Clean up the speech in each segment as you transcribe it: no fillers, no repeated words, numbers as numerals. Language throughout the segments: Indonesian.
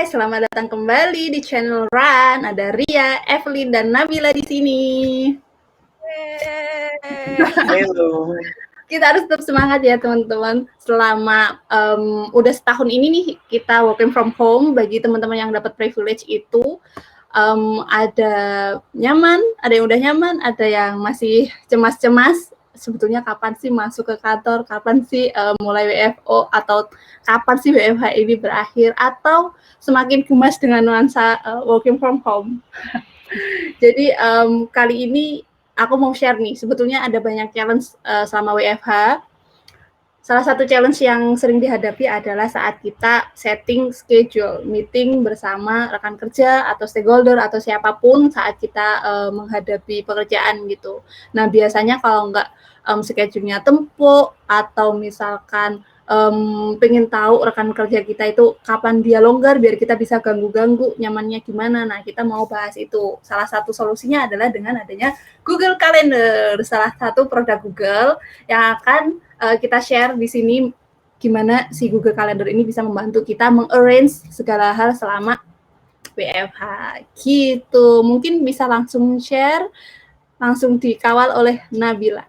selamat datang kembali di channel Run. Ada Ria, Evelyn, dan Nabila di sini. Halo. Kita harus tetap semangat ya teman-teman. Selama udah setahun ini nih kita working from home. Bagi teman-teman yang dapat privilege itu ada nyaman, ada yang udah nyaman, ada yang masih cemas-cemas. Sebetulnya kapan sih masuk ke kantor, kapan sih mulai WFO, atau kapan sih WFH ini berakhir, atau semakin gemas dengan nuansa working from home. Jadi kali ini aku mau share nih, sebetulnya ada banyak challenge selama WFH. Salah satu challenge yang sering dihadapi adalah saat kita setting schedule meeting bersama rekan kerja atau stakeholder atau siapapun saat kita menghadapi pekerjaan gitu. Nah, biasanya kalau nggak schedule-nya tempuk atau misalkan pengen tahu rekan kerja kita itu kapan dia longgar biar kita bisa ganggu-ganggu nyamannya gimana. Nah, kita mau bahas itu. Salah satu solusinya adalah dengan adanya Google Calendar, salah satu produk Google yang akan kita share di sini gimana si Google Calendar ini bisa membantu kita mengarrange segala hal selama WFH gitu. Mungkin bisa langsung share, langsung dikawal oleh Nabila.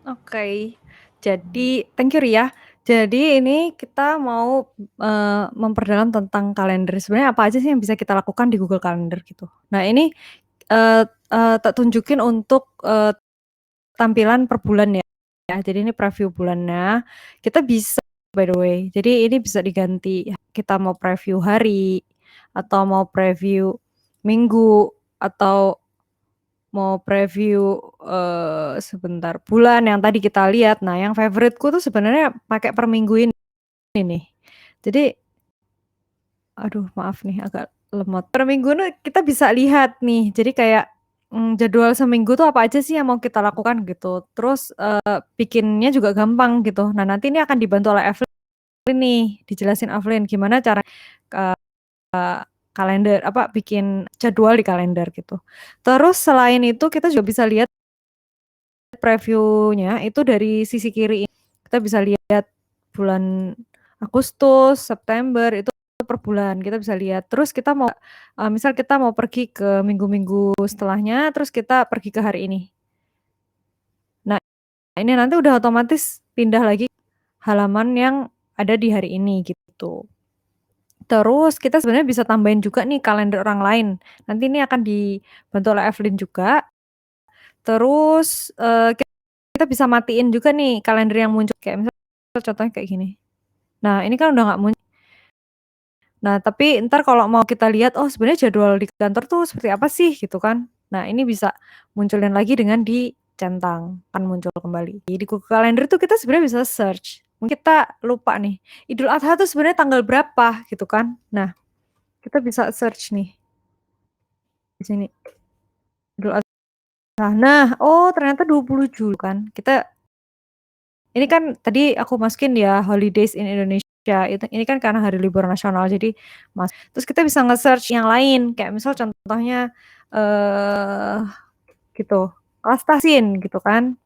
Oke, jadi thank you Ria. Jadi ini kita mau memperdalam tentang kalender. Sebenarnya apa aja sih yang bisa kita lakukan di Google Calendar gitu. Nah ini tak tunjukin untuk tampilan per bulan ya. Jadi ini preview bulannya. Kita bisa by the way. Jadi ini bisa diganti. Kita mau preview hari atau mau preview minggu atau mau preview sebentar bulan yang tadi kita lihat. Nah, yang favoriteku tuh sebenarnya pakai per minggu ini nih. Jadi aduh maaf nih agak lemot. Per minggu nih kita bisa lihat nih. Jadi kayak jadwal seminggu tuh apa aja sih yang mau kita lakukan gitu. Terus bikinnya juga gampang gitu. Nah, nanti ini akan dibantu oleh Evelyn nih, dijelasin Evelyn gimana cara kalender bikin jadwal di kalender gitu. Terus selain itu kita juga bisa lihat previewnya itu dari sisi kiri. Kita bisa lihat bulan Agustus, September itu per bulan kita bisa lihat. Terus kita mau misal kita mau pergi ke minggu-minggu setelahnya, terus kita pergi ke hari ini. Nah, ini nanti udah otomatis pindah lagi halaman yang ada di hari ini gitu. Terus kita sebenarnya bisa tambahin juga nih kalender orang lain. Nanti ini akan dibantu oleh Evelyn juga. Terus kita bisa matiin juga nih kalender yang muncul kayak misalnya contohnya kayak gini. Nah, ini kan udah nggak muncul. Nah, tapi ntar kalau mau kita lihat, oh sebenarnya jadwal di kantor tuh seperti apa sih gitu kan. Nah, ini bisa munculin lagi dengan dicentang, kan muncul kembali. Di Google Calendar tuh kita sebenarnya bisa search. Mungkin kita lupa nih, Idul Adha tuh sebenarnya tanggal berapa gitu kan. Nah, kita bisa search nih. Di sini. Idul Adha. Nah, oh ternyata 20 Juli kan. Ini kan tadi aku masukin ya holidays in Indonesia. Ini kan karena hari libur nasional jadi terus kita bisa nge-search yang lain kayak misal contohnya gitu. Kelas tahsin gitu kan.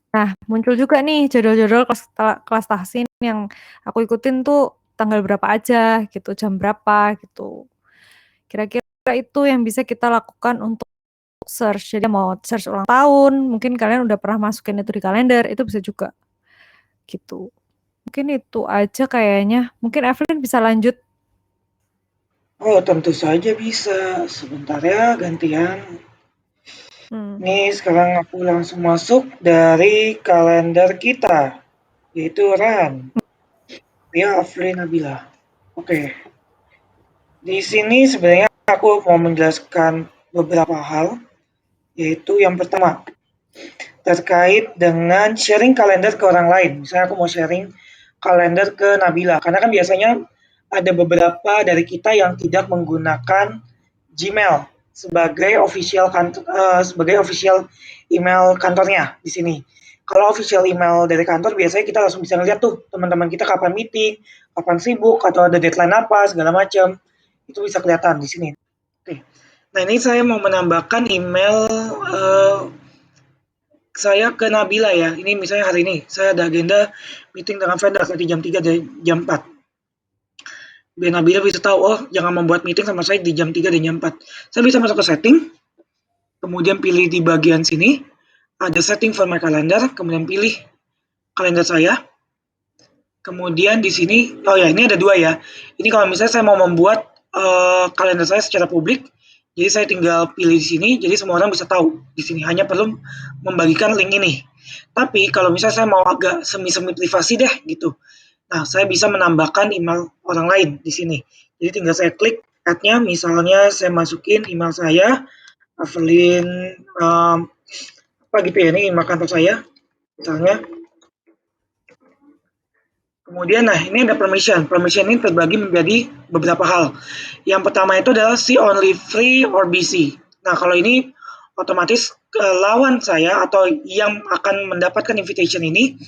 Nah, muncul juga nih jadwal-jadwal kelas tahsin yang aku ikutin tuh tanggal berapa aja gitu, jam berapa gitu. Kira-kira itu yang bisa kita lakukan untuk search. Jadi mau search ulang tahun, mungkin kalian udah pernah masukin itu di kalender, itu bisa juga. Gitu. Mungkin itu aja kayaknya. Mungkin Evelyn bisa lanjut. Oh, tentu saja bisa. Sebentar ya, gantian. Nih, sekarang aku langsung masuk dari kalender kita, yaitu Ran. Ya, Evelyn Nabila. Oke. Di sini sebenarnya aku mau menjelaskan beberapa hal, yaitu yang pertama, terkait dengan sharing kalender ke orang lain. Misalnya aku mau sharing kalender ke Nabila, karena kan biasanya ada beberapa dari kita yang tidak menggunakan Gmail sebagai official email kantornya di sini. Kalau official email dari kantor biasanya kita langsung bisa ngeliat tuh teman-teman kita kapan meeting, kapan sibuk atau ada deadline apa segala macam. Itu bisa kelihatan di sini. Oke. Nah, ini saya mau menambahkan email saya ke Nabila ya. Ini misalnya hari ini saya ada agenda meeting dengan vendor nanti jam 3 dari jam 4. biar Nabila bisa tahu, oh jangan membuat meeting sama saya di jam 3 dan jam 4. Saya bisa masuk ke setting, kemudian pilih di bagian sini, ada setting for my calendar, kemudian pilih kalender saya. Kemudian di sini, oh ya ini ada 2 ya. Ini kalau misalnya saya mau membuat kalender saya secara publik, jadi saya tinggal pilih di sini, jadi semua orang bisa tahu di sini. Hanya perlu membagikan link ini. Tapi kalau misalnya saya mau agak semi-semi privasi deh gitu. Nah, saya bisa menambahkan email orang lain di sini. Jadi tinggal saya klik add-nya, misalnya saya masukin email saya, Avelin, apa gitu ya, ini email kantor saya, misalnya. Kemudian, nah ini ada permission. Permission ini terbagi menjadi beberapa hal. Yang pertama itu adalah see only free or busy. Nah kalau ini otomatis lawan saya atau yang akan mendapatkan invitation ini,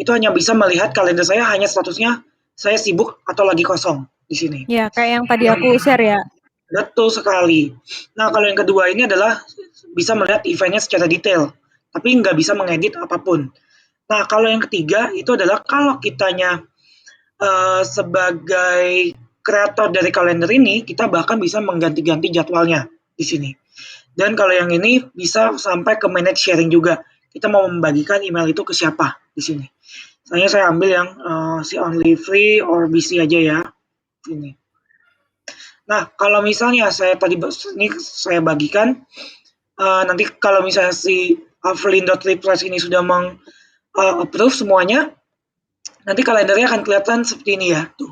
itu hanya bisa melihat kalender saya hanya statusnya saya sibuk atau lagi kosong di sini. Ya, kayak yang tadi aku share ya. Betul sekali. Nah kalau yang kedua ini adalah bisa melihat eventnya secara detail, tapi nggak bisa mengedit apapun. Nah, kalau yang ketiga itu adalah kalau kitanya sebagai kreator dari kalender ini, kita bahkan bisa mengganti-ganti jadwalnya di sini. Dan kalau yang ini bisa sampai ke manage sharing juga. Kita mau membagikan email itu ke siapa di sini. Saya ambil yang si only free or busy aja ya. Ini. Nah, kalau misalnya saya tadi ini saya bagikan, nanti kalau misalnya si Avelin.replace ini sudah approve semuanya, nanti kalendernya akan kelihatan seperti ini ya. Tuh.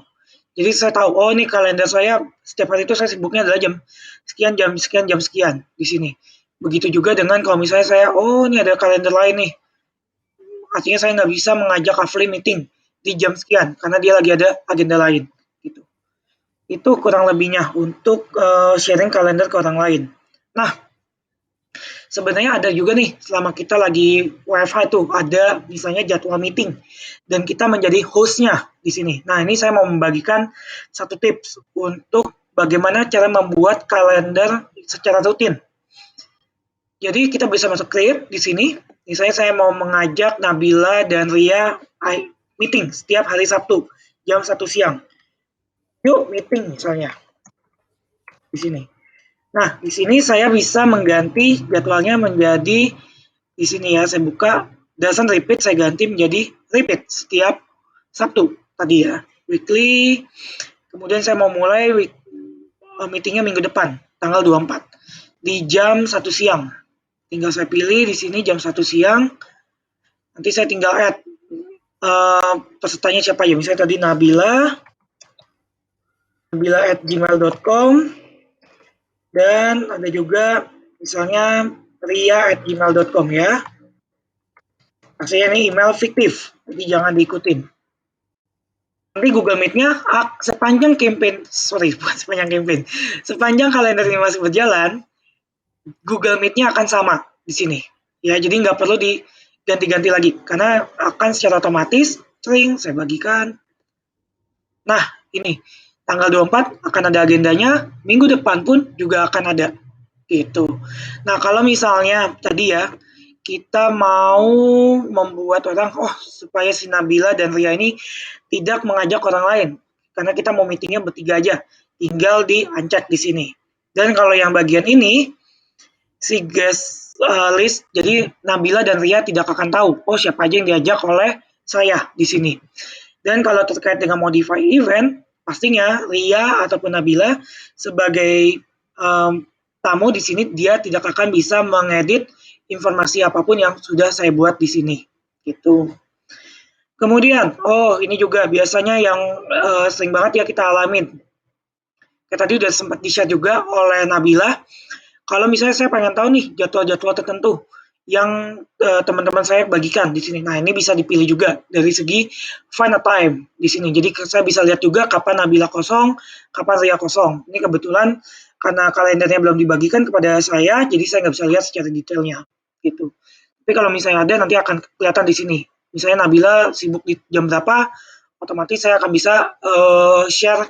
Jadi saya tahu, oh ini kalender saya setiap hari itu saya sibuknya adalah jam sekian, jam sekian di sini. Begitu juga dengan kalau misalnya saya, oh ini ada kalender lain nih. Artinya saya nggak bisa mengajak Avelin meeting di jam sekian, karena dia lagi ada agenda lain. Gitu. Itu kurang lebihnya untuk sharing kalender ke orang lain. Nah, sebenarnya ada juga nih selama kita lagi WFH tuh ada misalnya jadwal meeting dan kita menjadi hostnya di sini. Nah ini saya mau membagikan satu tips untuk bagaimana cara membuat kalender secara rutin. Jadi kita bisa masuk create di sini. Misalnya saya mau mengajak Nabila dan Ria meeting setiap hari Sabtu jam 1 siang. Yuk meeting misalnya di sini. Nah, di sini saya bisa mengganti jadwalnya menjadi di sini ya, saya buka doesn't repeat, saya ganti menjadi repeat setiap Sabtu tadi ya, weekly. Kemudian saya mau mulai meetingnya minggu depan, tanggal 24 di jam 1 siang. Tinggal saya pilih di sini jam 1 siang. Nanti saya tinggal add pesertanya siapa ya, misalnya tadi nabila@gmail.com. Dan ada juga misalnya ria@gmail.com ya. Maksudnya ini email fiktif, jadi jangan diikutin. Nanti Google Meet-nya sepanjang kalender ini masih berjalan, Google Meet-nya akan sama di sini. Ya, jadi nggak perlu diganti-ganti lagi, karena akan secara otomatis sering saya bagikan. Nah, ini tanggal 24 akan ada agendanya, minggu depan pun juga akan ada. Gitu. Nah, kalau misalnya tadi ya, kita mau membuat orang, supaya si Nabila dan Ria ini tidak mengajak orang lain. Karena kita mau meetingnya bertiga aja. Tinggal di-uncheck di sini. Dan kalau yang bagian ini, si guest list, jadi Nabila dan Ria tidak akan tahu, siapa aja yang diajak oleh saya di sini. Dan kalau terkait dengan modify event, pastinya Ria ataupun Nabila sebagai tamu di sini dia tidak akan bisa mengedit informasi apapun yang sudah saya buat di sini. Gitu. Kemudian, ini juga biasanya yang sering banget ya kita alamin. Kayak tadi udah sempat di-share juga oleh Nabila. Kalau misalnya saya pengen tahu nih jadwal-jadwal tertentu yang teman-teman saya bagikan di sini. Nah, ini bisa dipilih juga dari segi find a time di sini. Jadi saya bisa lihat juga kapan Nabila kosong, kapan Ria kosong. Ini kebetulan karena kalendernya belum dibagikan kepada saya, jadi saya nggak bisa lihat secara detailnya. Gitu. Tapi kalau misalnya ada, nanti akan kelihatan di sini. Misalnya Nabila sibuk di jam berapa, otomatis saya akan bisa share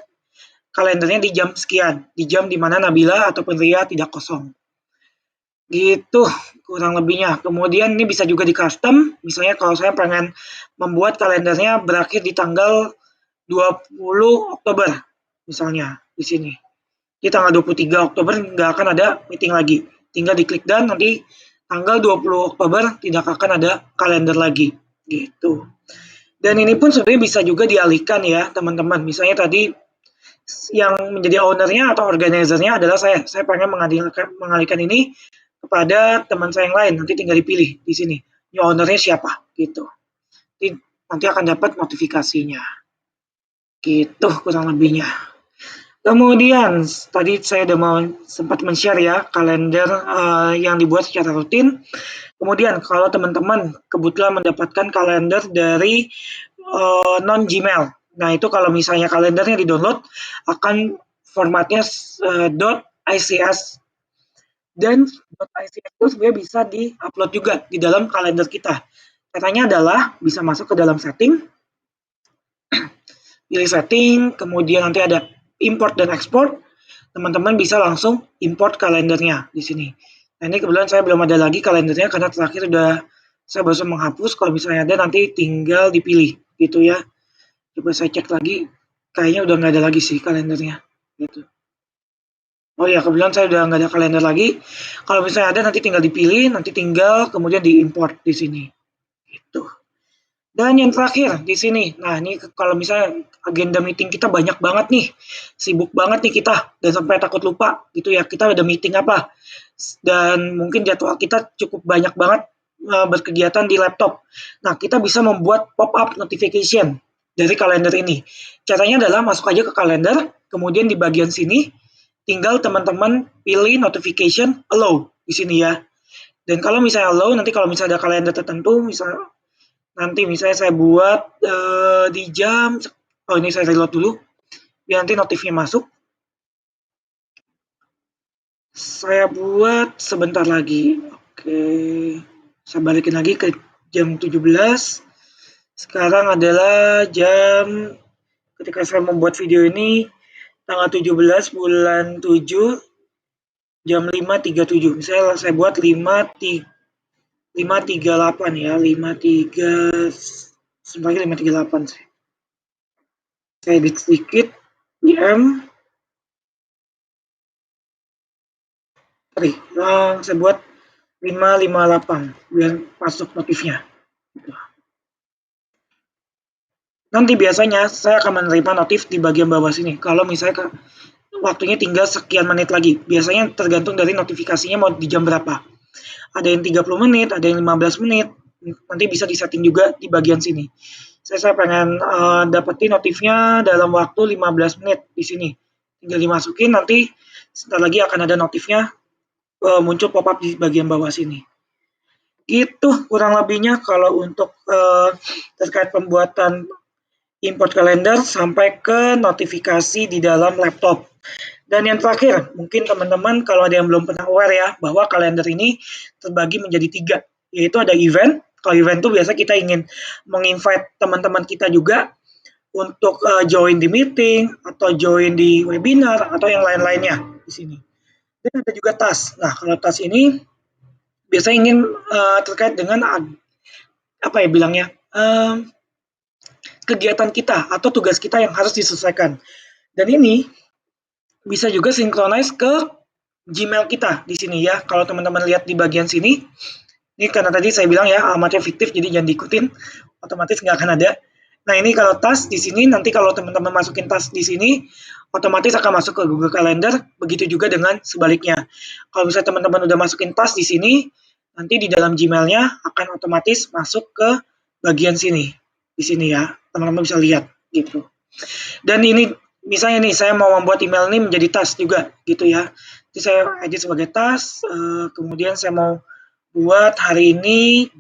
kalendernya di jam sekian, di jam di mana Nabila ataupun Ria tidak kosong. Gitu kurang lebihnya. Kemudian ini bisa juga di custom, misalnya kalau saya pengen membuat kalendernya berakhir di tanggal 20 Oktober misalnya di sini. Di tanggal 23 Oktober nggak akan ada meeting lagi. Tinggal diklik dan nanti tanggal 20 Oktober tidak akan ada kalender lagi. Gitu. Dan ini pun sebenarnya bisa juga dialihkan ya teman-teman. Misalnya tadi yang menjadi ownernya atau organizernya adalah saya. Saya pengen mengalihkan ini kepada teman saya yang lain. Nanti tinggal dipilih di sini. New ownernya siapa gitu. Nanti akan dapat notifikasinya. Gitu kurang lebihnya. Kemudian tadi saya udah sempat men-share ya kalender yang dibuat secara rutin. Kemudian kalau teman-teman kebetulan mendapatkan kalender dari non Gmail, nah itu kalau misalnya kalendernya di-download akan formatnya .ics dan .ics itu sebenarnya bisa di-upload juga di dalam kalender kita. Caranya adalah bisa masuk ke dalam setting, pilih setting, kemudian nanti ada import dan export. Teman-teman bisa langsung import kalendernya di sini. Nah ini kebetulan saya belum ada lagi kalendernya karena terakhir udah saya baru menghapus. Kalau misalnya ada nanti tinggal dipilih gitu ya. Coba saya cek lagi, kayaknya udah nggak ada lagi sih kalendernya. Gitu. Oh ya kebetulan saya udah nggak ada kalender lagi. Kalau misalnya ada nanti tinggal dipilih, nanti tinggal kemudian diimport di sini. Gitu. Dan yang terakhir di sini, nah ini kalau misalnya agenda meeting kita banyak banget nih, sibuk banget nih kita, dan sampai takut lupa gitu ya, kita ada meeting apa, dan mungkin jadwal kita cukup banyak banget berkegiatan di laptop. Nah kita bisa membuat pop-up notification dari kalender ini. Caranya adalah masuk aja ke kalender, kemudian di bagian sini, tinggal teman-teman pilih notification allow di sini ya. Dan kalau misalnya allow, nanti kalau misalnya ada kalender tertentu, misalnya nanti misalnya saya buat di jam, oh ini saya reload dulu, biar nanti notifnya masuk. Saya buat sebentar lagi. Oke, saya balikin lagi ke jam 17. Sekarang adalah jam, ketika saya membuat video ini, tanggal 17 bulan 7, jam 5.37. Misalnya saya buat 5.38 ya, 5.3, sebenarnya 5.38 sih. Saya edit sedikit, DM, saya buat 558 biar masuk notifnya. Nanti biasanya saya akan menerima notif di bagian bawah sini. Kalau misalnya waktunya tinggal sekian menit lagi. Biasanya tergantung dari notifikasinya mau di jam berapa. Ada yang 30 menit, ada yang 15 menit. Nanti bisa disetting juga di bagian sini. Saya pengen dapetin notifnya dalam waktu 15 menit di sini. Tinggal dimasukin, nanti sebentar lagi akan ada notifnya muncul pop-up di bagian bawah sini. Itu kurang lebihnya kalau untuk terkait pembuatan import kalender sampai ke notifikasi di dalam laptop. Dan yang terakhir, mungkin teman-teman kalau ada yang belum pernah aware ya, bahwa kalender ini terbagi menjadi 3, yaitu ada event. Kalau event itu biasa kita ingin menginvite teman-teman kita juga untuk join di meeting, atau join di webinar, atau yang lain-lainnya di sini. Dan ada juga task. Nah, kalau task ini biasa ingin terkait dengan apa ya bilangnya, kegiatan kita atau tugas kita yang harus diselesaikan. Dan ini bisa juga synchronize ke Gmail kita di sini ya. Kalau teman-teman lihat di bagian sini, ini karena tadi saya bilang ya alamatnya fiktif, jadi jangan diikutin, otomatis nggak akan ada. Nah ini kalau task di sini, nanti kalau teman-teman masukin task di sini, otomatis akan masuk ke Google Calendar. Begitu juga dengan sebaliknya. Kalau misalnya teman-teman udah masukin task di sini, nanti di dalam Gmail-nya akan otomatis masuk ke bagian sini. Di sini ya, teman-teman bisa lihat gitu. Dan ini misalnya nih saya mau membuat email ini menjadi task juga gitu ya. Jadi saya edit sebagai task, kemudian saya mau buat hari ini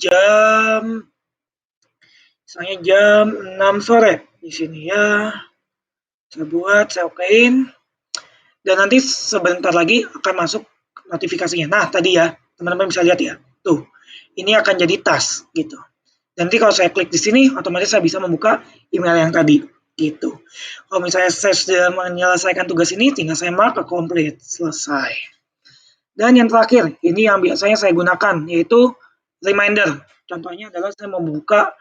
misalnya jam 6 sore di sini ya. Saya buat, saya okein. Dan nanti sebentar lagi akan masuk notifikasinya. Nah, tadi ya, teman-teman bisa lihat ya. Tuh, ini akan jadi task gitu. Nanti kalau saya klik di sini, otomatis saya bisa membuka email yang tadi gitu. Kalau misalnya saya sudah menyelesaikan tugas ini, tinggal saya mark ke complete, selesai. Dan yang terakhir, ini yang biasanya saya gunakan, yaitu reminder. Contohnya adalah saya membuka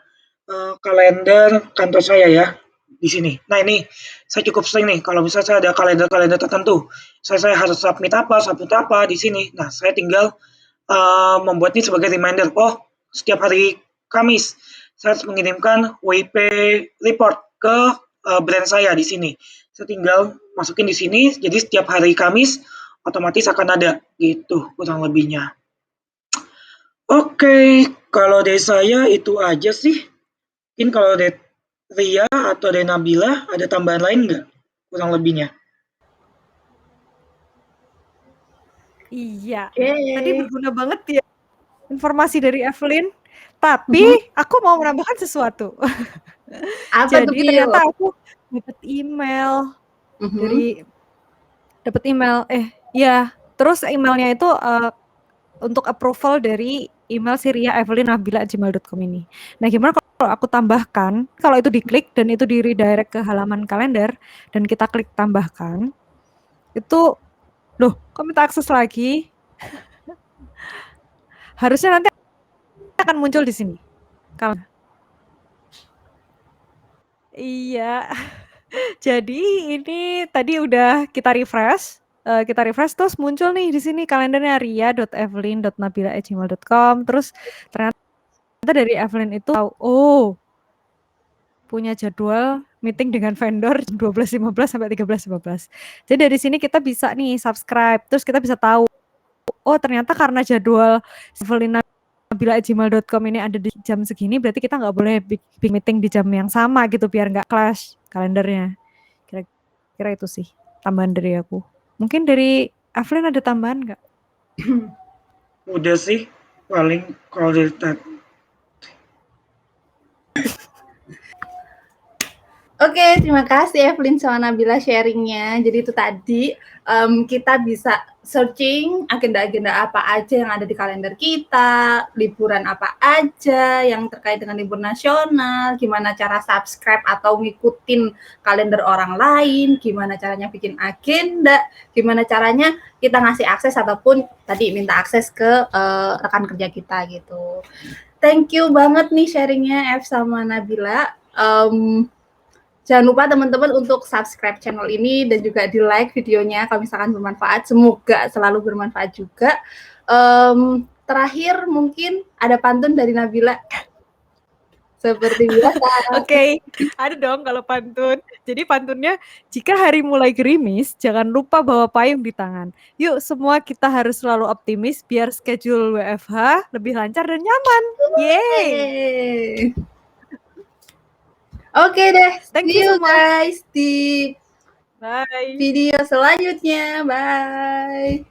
kalender kantor saya ya. di sini. Nah ini saya cukup sering nih kalau misalnya saya ada kalender-kalender tertentu, saya harus submit apa di sini. Nah saya tinggal membuat ini sebagai reminder. Oh setiap hari Kamis saya harus mengirimkan WP report ke brand saya di sini. Saya tinggal masukin di sini. Jadi setiap hari Kamis otomatis akan ada gitu kurang lebihnya. Oke, kalau dari saya itu aja sih. Mungkin kalau dari Ria atau dari Nabila ada tambahan lain nggak kurang lebihnya? Iya, Oke. tadi berguna banget ya informasi dari Evelyn, tapi aku mau menambahkan sesuatu. Apa tuh, Jadi Pio? ternyata aku dapat email terus emailnya itu untuk approval dari email si ria@evelyn.nabila@gmail.com ini. Nah, gimana kalau aku tambahkan, kalau itu diklik dan itu di redirect ke halaman kalender dan kita klik tambahkan, itu loh, kok minta akses lagi? Harusnya nanti akan muncul di sini. Iya. Jadi ini tadi udah kita refresh terus muncul nih di sini kalendernya ria.evelyn.nabila@gmail.com. Terus ternyata dari Evelyn itu tahu, punya jadwal meeting dengan vendor 12.15 sampai 13.15. Jadi dari sini kita bisa nih subscribe, terus kita bisa tahu, ternyata karena jadwal evelyn.nabila@gmail.com ini ada di jam segini, berarti kita nggak boleh big meeting di jam yang sama gitu, biar nggak clash kalendernya. Kira-kira itu sih tambahan dari aku. Mungkin dari Evelyn ada tambahan nggak? Udah sih, paling kalau dari Oke, terima kasih Evelyn sama Nabila sharingnya. Jadi itu tadi kita bisa searching agenda-agenda apa aja yang ada di kalender kita, liburan apa aja yang terkait dengan libur nasional, gimana cara subscribe atau ngikutin kalender orang lain, gimana caranya bikin agenda, gimana caranya kita ngasih akses ataupun tadi minta akses ke rekan kerja kita gitu. Thank you banget nih sharingnya F sama Nabila. Jangan lupa teman-teman untuk subscribe channel ini dan juga di-like videonya kalau misalkan bermanfaat. Semoga selalu bermanfaat juga. Terakhir mungkin ada pantun dari Nabila. Seperti biasa. Oke, ada dong kalau pantun. Jadi pantunnya, jika hari mulai gerimis, jangan lupa bawa payung di tangan. Yuk semua kita harus selalu optimis biar schedule WFH lebih lancar dan nyaman. Yeay! Oke deh, Thank see you you semua. guys di Bye. video selanjutnya. Bye.